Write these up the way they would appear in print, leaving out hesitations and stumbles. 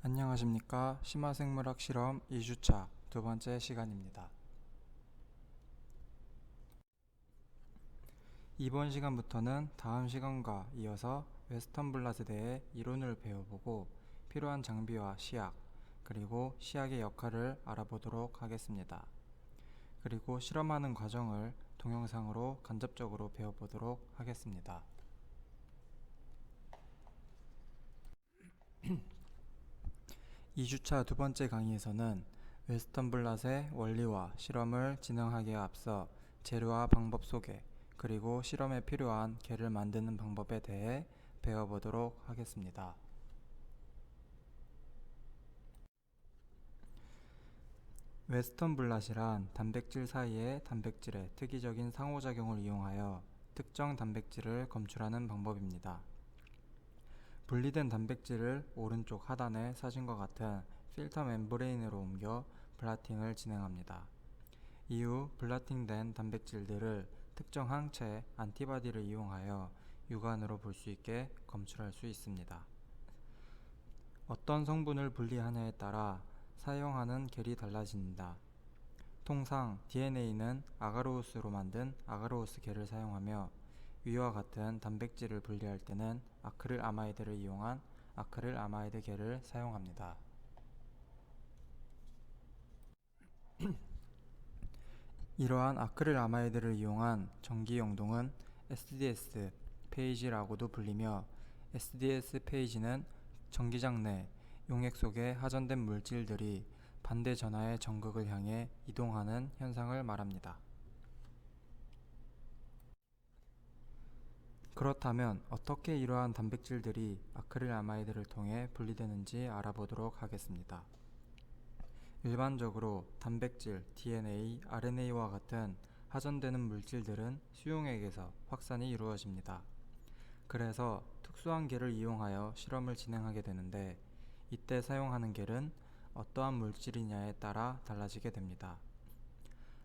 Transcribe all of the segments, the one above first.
안녕하십니까. 심화생물학 실험 2주차 두 번째 시간입니다. 이번 시간부터는 다음 시간과 이어서 웨스턴 블랏에 대해 이론을 배워보고 필요한 장비와 시약, 그리고 시약의 역할을 알아보도록 하겠습니다. 그리고 실험하는 과정을 동영상으로 간접적으로 배워보도록 하겠습니다. 2주차 두 번째 강의에서는 웨스턴 블랏의 원리와 실험을 진행하기에 앞서 재료와 방법 소개, 그리고 실험에 필요한 개를 만드는 방법에 대해 배워보도록 하겠습니다. 웨스턴 블랏이란 단백질 사이의 단백질의 특이적인 상호작용을 이용하여 특정 단백질을 검출하는 방법입니다. 분리된 단백질을 오른쪽 하단의 사진과 같은 필터 멤브레인으로 옮겨 블라팅을 진행합니다. 이후 블라팅된 단백질들을 특정 항체 안티바디를 이용하여 육안으로 볼 수 있게 검출할 수 있습니다. 어떤 성분을 분리하냐에 따라 사용하는 겔이 달라집니다. 통상 DNA는 아가로우스로 만든 아가로우스 겔을 사용하며 위와 같은 단백질을 분리할 때는 아크릴 아마이드를 이용한 아크릴 아마이드 겔을 사용합니다. 이러한 아크릴 아마이드를 이용한 전기 영동은 SDS 페이지라고도 불리며, SDS 페이지는 전기장 내 용액 속에 하전된 물질들이 반대 전하의 전극을 향해 이동하는 현상을 말합니다. 그렇다면 어떻게 이러한 단백질들이 아크릴 아마이드를 통해 분리되는지 알아보도록 하겠습니다. 일반적으로 단백질, DNA, RNA와 같은 하전되는 물질들은 수용액에서 확산이 이루어집니다. 그래서 특수한 겔을 이용하여 실험을 진행하게 되는데, 이때 사용하는 겔은 어떠한 물질이냐에 따라 달라지게 됩니다.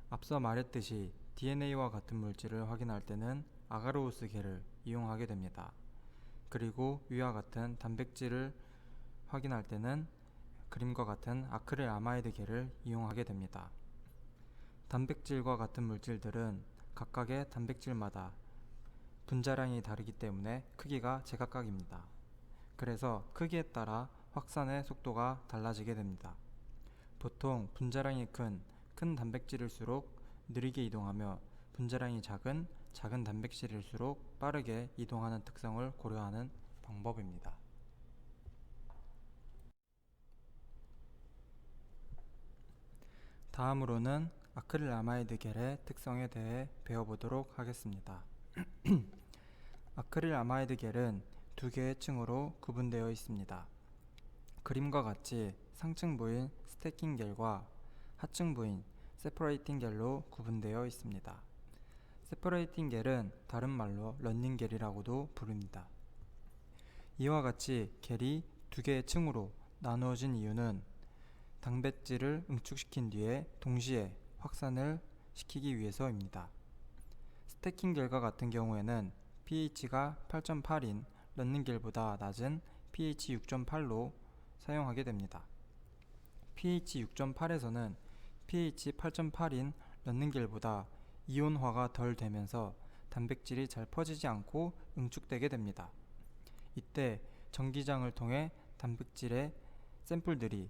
앞서 말했듯이 DNA와 같은 물질을 확인할 때는 아가로우스 겔을 이용하게 됩니다. 그리고 위와 같은 단백질을 확인할 때는 그림과 같은 아크릴 아마이드 겔을 이용하게 됩니다. 단백질과 같은 물질들은 각각의 단백질마다 분자량이 다르기 때문에 크기가 제각각입니다. 그래서 크기에 따라 확산의 속도가 달라지게 됩니다. 보통 분자량이 큰 단백질일수록 느리게 이동하며, 분자량이 작은 단백질일수록 빠르게 이동하는 특성을 고려하는 방법입니다. 다음으로는 아크릴 아마이드 겔의 특성에 대해 배워보도록 하겠습니다. 아크릴 아마이드 겔은 두 개의 층으로 구분되어 있습니다. 그림과 같이 상층 부인 스태킹 겔과 하층 부인 세퍼레이팅 겔로 구분되어 있습니다. 세퍼레이팅 겔은 다른 말로 런닝 겔이라고도 부릅니다. 이와 같이 겔이 두 개의 층으로 나누어진 이유는 단백질을 응축시킨 뒤에 동시에 확산을 시키기 위해서입니다. 스태킹 겔과 같은 경우에는 pH가 8.8인 런닝 겔보다 낮은 pH 6.8로 사용하게 됩니다. pH 6.8에서는 pH 8.8인 런닝 겔보다 이온화가 덜 되면서 단백질이 잘 퍼지지 않고 응축되게 됩니다. 이때 전기장을 통해 단백질의 샘플들이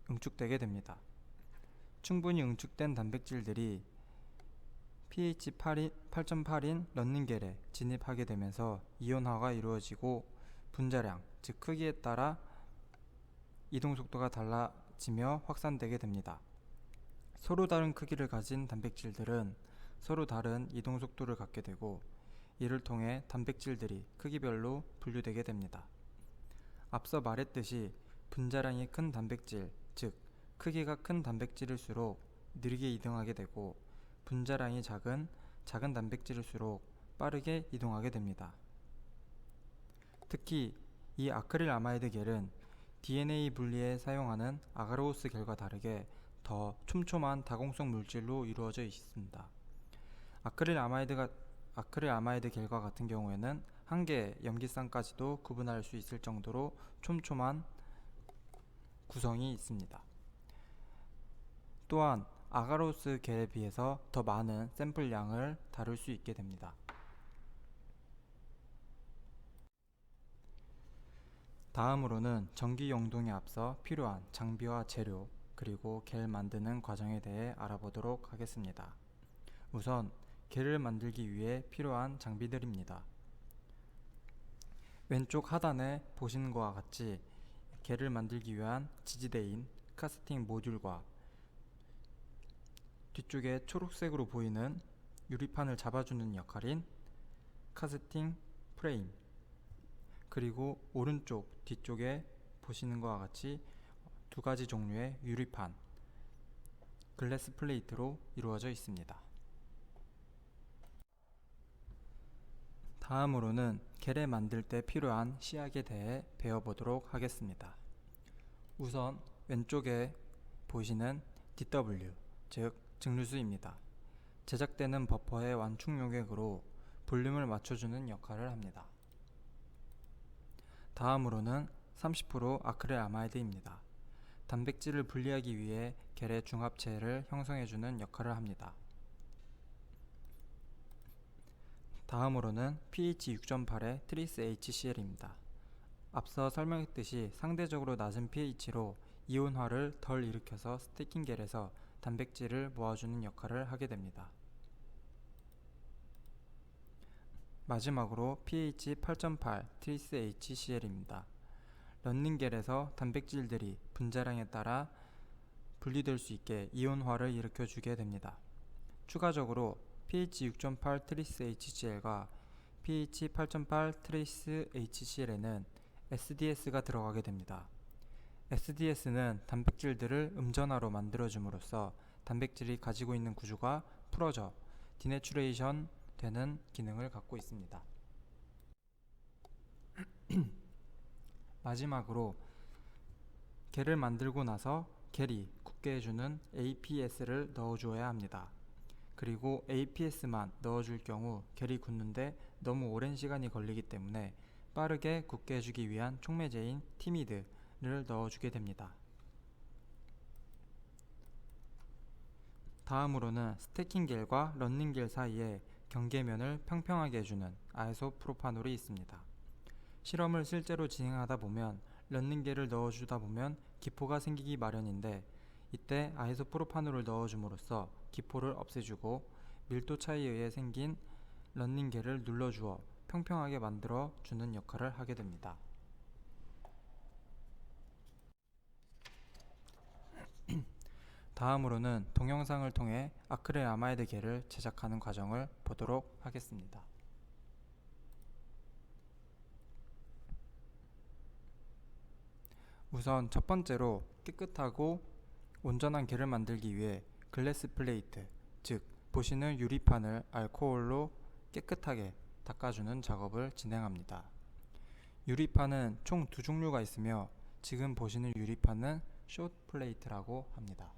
응축되게 됩니다. 충분히 응축된 단백질들이 pH 8.8인 런닝겔에 진입하게 되면서 이온화가 이루어지고 분자량, 즉 크기에 따라 이동 속도가 달라지며 확산되게 됩니다. 서로 다른 크기를 가진 단백질들은 서로 다른 이동 속도를 갖게 되고, 이를 통해 단백질들이 크기별로 분류되게 됩니다. 앞서 말했듯이 분자량이 큰 단백질, 즉 크기가 큰 단백질일수록 느리게 이동하게 되고, 분자량이 작은 단백질일수록 빠르게 이동하게 됩니다. 특히 이 아크릴 아마이드 겔은 DNA 분리에 사용하는 아가로우스 겔과 다르게 더 촘촘한 다공성 물질로 이루어져 있습니다. 아크릴 아마이드 겔과 같은 경우에는 한 개의 염기쌍까지도 구분할 수 있을 정도로 촘촘한 구성이 있습니다. 또한 아가로스 겔에 비해서 더 많은 샘플량을 다룰 수 있게 됩니다. 다음으로는 전기 용동에 앞서 필요한 장비와 재료, 그리고 겔 만드는 과정에 대해 알아보도록 하겠습니다. 우선 겔을 만들기 위해 필요한 장비들입니다. 왼쪽 하단에 보시는 것과 같이 겔을 만들기 위한 지지대인 카스팅 모듈과 뒤쪽에 초록색으로 보이는 유리판을 잡아주는 역할인 카스팅 프레임, 그리고 오른쪽 뒤쪽에 보시는 것과 같이 두 가지 종류의 유리판, 글래스 플레이트로 이루어져 있습니다. 다음으로는 겔을 만들 때 필요한 시약에 대해 배워보도록 하겠습니다. 우선 왼쪽에 보시는 DW, 즉 증류수입니다. 제작되는 버퍼의 완충 용액으로 볼륨을 맞춰주는 역할을 합니다. 다음으로는 30% 아크릴아마이드입니다. 단백질을 분리하기 위해 겔의 중합체를 형성해주는 역할을 합니다. 다음으로는 pH 6.8의 트리스 HCl입니다. 앞서 설명했듯이 상대적으로 낮은 pH로 이온화를 덜 일으켜서 스테이킹 겔에서 단백질을 모아주는 역할을 하게 됩니다. 마지막으로 pH 8.8 트리스 HCl입니다. 런닝겔에서 단백질들이 분자량에 따라 분리될 수 있게 이온화를 일으켜주게 됩니다. 추가적으로 pH 6.8 트리스 HCl과 pH 8.8 트리스 HCl에는 SDS가 들어가게 됩니다. SDS는 단백질들을 음전화로 만들어줌으로써 단백질이 가지고 있는 구조가 풀어져 디내추레이션 되는 기능을 갖고 있습니다. 마지막으로 겔을 만들고 나서 겔이 굳게 해주는 APS를 넣어주어야 합니다. 그리고 APS만 넣어줄 경우 겔이 굳는데 너무 오랜 시간이 걸리기 때문에 빠르게 굳게 해주기 위한 촉매제인 티미드를 넣어주게 됩니다. 다음으로는 스테이킹 겔과 런닝 겔 사이에 경계면을 평평하게 해주는 아이소프로파놀이 있습니다. 실험을 실제로 진행하다 보면 런닝 겔을 넣어주다 보면 기포가 생기기 마련인데, 이때 아이소프로파놀을 넣어줌으로써 기포를 없애주고 밀도 차이에 의해 생긴 런닝 겔을 눌러주어 평평하게 만들어 주는 역할을 하게 됩니다. 다음으로는 동영상을 통해 아크릴아마이드 겔을 제작하는 과정을 보도록 하겠습니다. 우선 첫 번째로 깨끗하고 온전한 겔을 만들기 위해 글래스 플레이트, 즉 보시는 유리판을 알코올로 깨끗하게 닦아주는 작업을 진행합니다. 유리판은 총 두 종류가 있으며 지금 보시는 유리판은 숏 플레이트라고 합니다.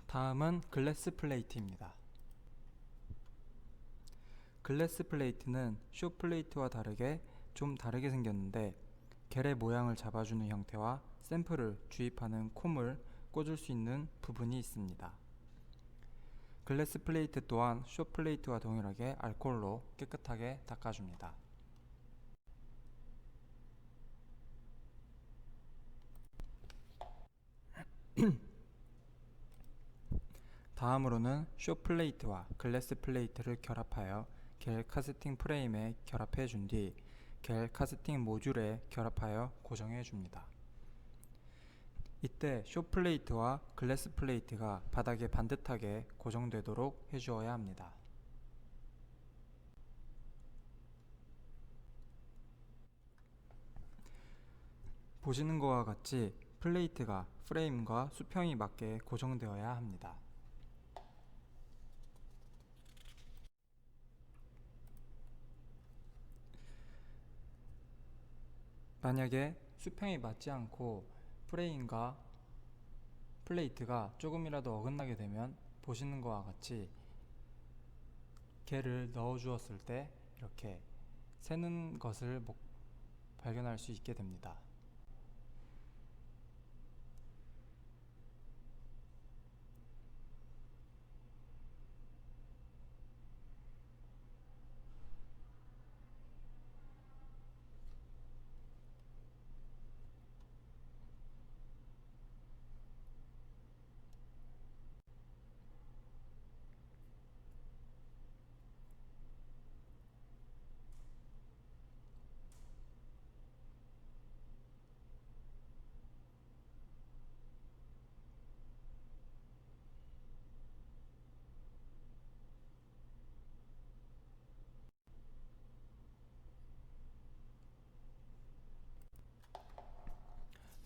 다음은 글래스 플레이트입니다. 글래스 플레이트는 숏 플레이트와 다르게 좀 다르게 생겼는데 겔의 모양을 잡아주는 형태와 샘플을 주입하는 콤을 꽂을 수 있는 부분이 있습니다. 글래스 플레이트 또한 숏 플레이트와 동일하게 알코올로 깨끗하게 닦아줍니다. 다음으로는 숏 플레이트와 글래스 플레이트를 결합하여 겔 카스팅 프레임에 결합해 준 뒤 겔 카스팅 모듈에 결합하여 고정해 줍니다. 이때 숏 플레이트와 글래스 플레이트가 바닥에 반듯하게 고정되도록 해주어야 합니다. 보시는 것과 같이 플레이트가 프레임과 수평이 맞게 고정되어야 합니다. 만약에 수평이 맞지 않고 프레임과 플레이트가 조금이라도 어긋나게 되면 보시는 것과 같이 개를 넣어 주었을 때 이렇게 새는 것을 발견할 수 있게 됩니다.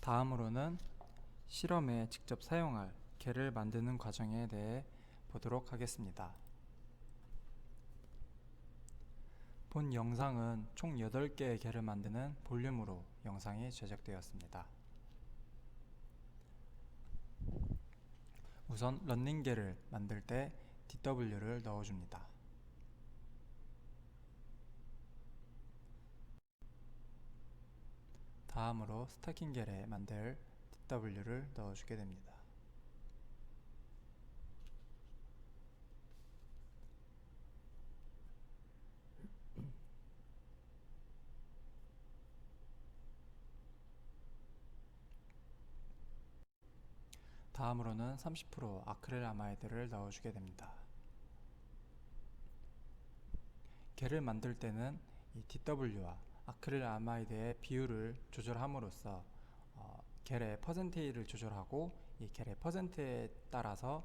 다음으로는 실험에 직접 사용할 개를 만드는 과정에 대해 보도록 하겠습니다. 본 영상은 총 8개의 개를 만드는 볼륨으로 영상이 제작되었습니다. 우선 런닝개를 만들 때 DW를 넣어줍니다. 다음으로 스타킹개를 만들 DW를 넣어주게 됩니다. 다음으로는 30% 아크릴아마이드를 넣어주게 됩니다. 개를 만들 때는 이 DW와 아크릴아마이드의 비율을 조절함으로써 겔의 퍼센테이를 조절하고 이 겔의 퍼센트에 따라서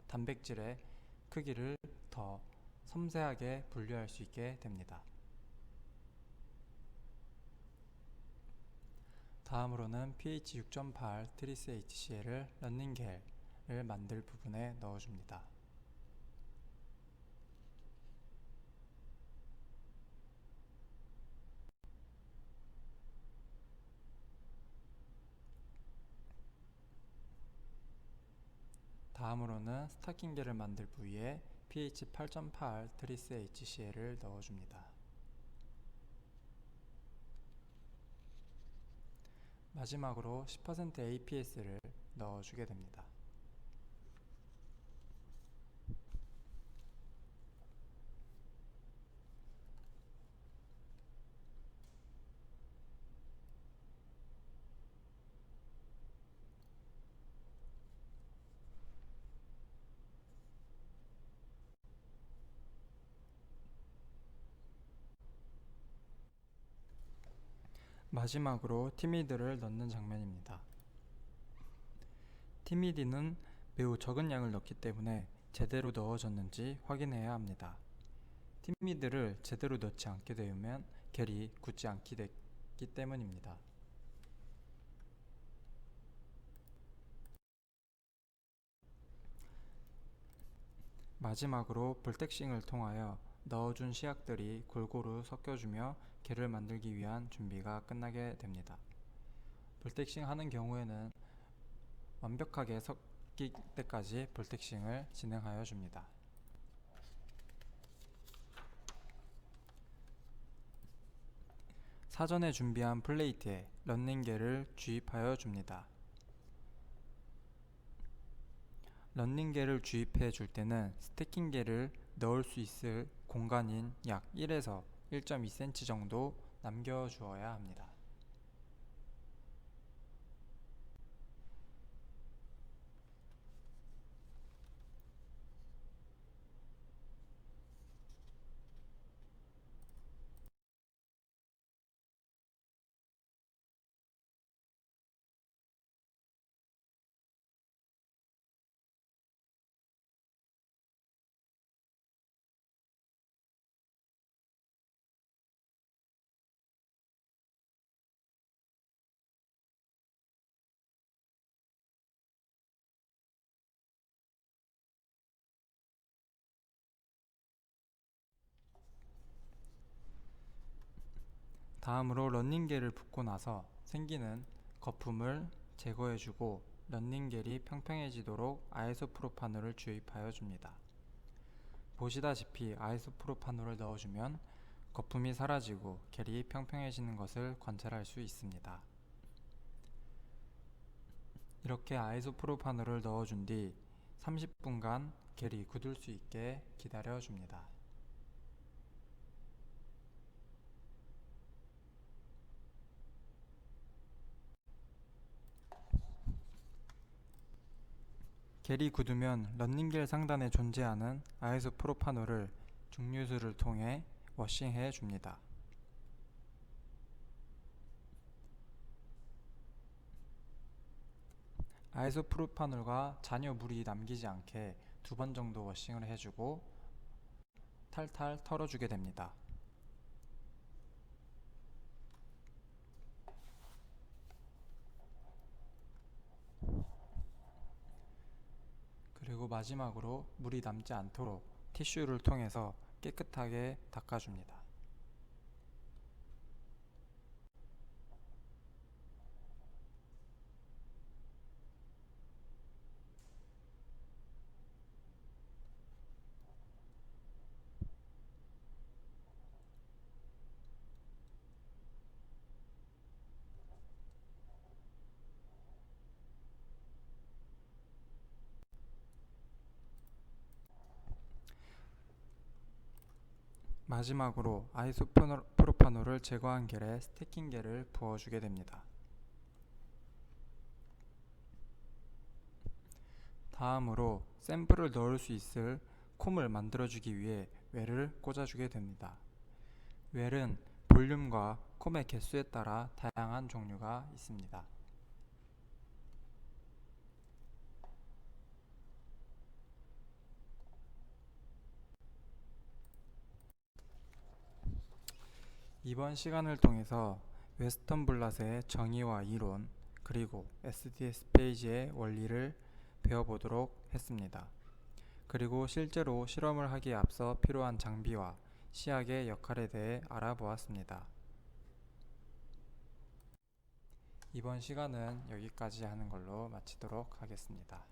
단백질의 크기를 더 섬세하게 분류할 수 있게 됩니다. 다음으로는 pH 6.8 트리스 HCl을 런닝겔을 만들 부분에 넣어줍니다. 다음으로는 스타킹겔을 만들 부위에 pH 8.8 트리스 HCl을 넣어줍니다. 마지막으로 10% APS를 넣어주게 됩니다. 마지막으로 티미드를 넣는 장면입니다. 티미드는 매우 적은 양을 넣기 때문에 제대로 넣어졌는지 확인해야 합니다. 티미드를 제대로 넣지 않게 되면 겔이 굳지 않게 됐기 때문입니다. 마지막으로 볼텍싱을 통하여 넣어준 시약들이 골고루 섞여주며 겔을 만들기 위한 준비가 끝나게 됩니다. 볼텍싱 하는 경우에는 완벽하게 섞일 때까지 볼텍싱을 진행하여 줍니다. 사전에 준비한 플레이트에 런닝겔을 주입하여 줍니다. 런닝겔을 주입해 줄 때는 스태킹겔을 넣을 수 있을 공간인 약 1에서 1.2cm 정도 남겨 주어야 합니다. 다음으로 런닝겔을 붓고 나서 생기는 거품을 제거해주고 런닝겔이 평평해지도록 아이소프로파놀을 주입하여 줍니다. 보시다시피 아이소프로파놀을 넣어주면 거품이 사라지고 겔이 평평해지는 것을 관찰할 수 있습니다. 이렇게 아이소프로파놀을 넣어준 뒤 30분간 겔이 굳을 수 있게 기다려줍니다. 겔이 굳으면 런닝겔 상단에 존재하는 아이소프로파놀을 중류수를 통해 워싱해 줍니다. 아이소프로파놀과 잔여 물이 남기지 않게 2번 정도 워싱을 해주고 탈탈 털어주게 됩니다. 그리고 마지막으로 물이 남지 않도록 티슈를 통해서 깨끗하게 닦아줍니다. 마지막으로 아이소프로파놀을 제거한 겔에 스테킹 겔을 부어주게 됩니다. 다음으로 샘플을 넣을 수 있을 콤을 만들어주기 위해 웰을 꽂아주게 됩니다. 웰은 볼륨과 콤의 개수에 따라 다양한 종류가 있습니다. 이번 시간을 통해서 웨스턴 블랏의 정의와 이론, 그리고 SDS 페이지의 원리를 배워보도록 했습니다. 그리고 실제로 실험을 하기에 앞서 필요한 장비와 시약의 역할에 대해 알아보았습니다. 이번 시간은 여기까지 하는 걸로 마치도록 하겠습니다.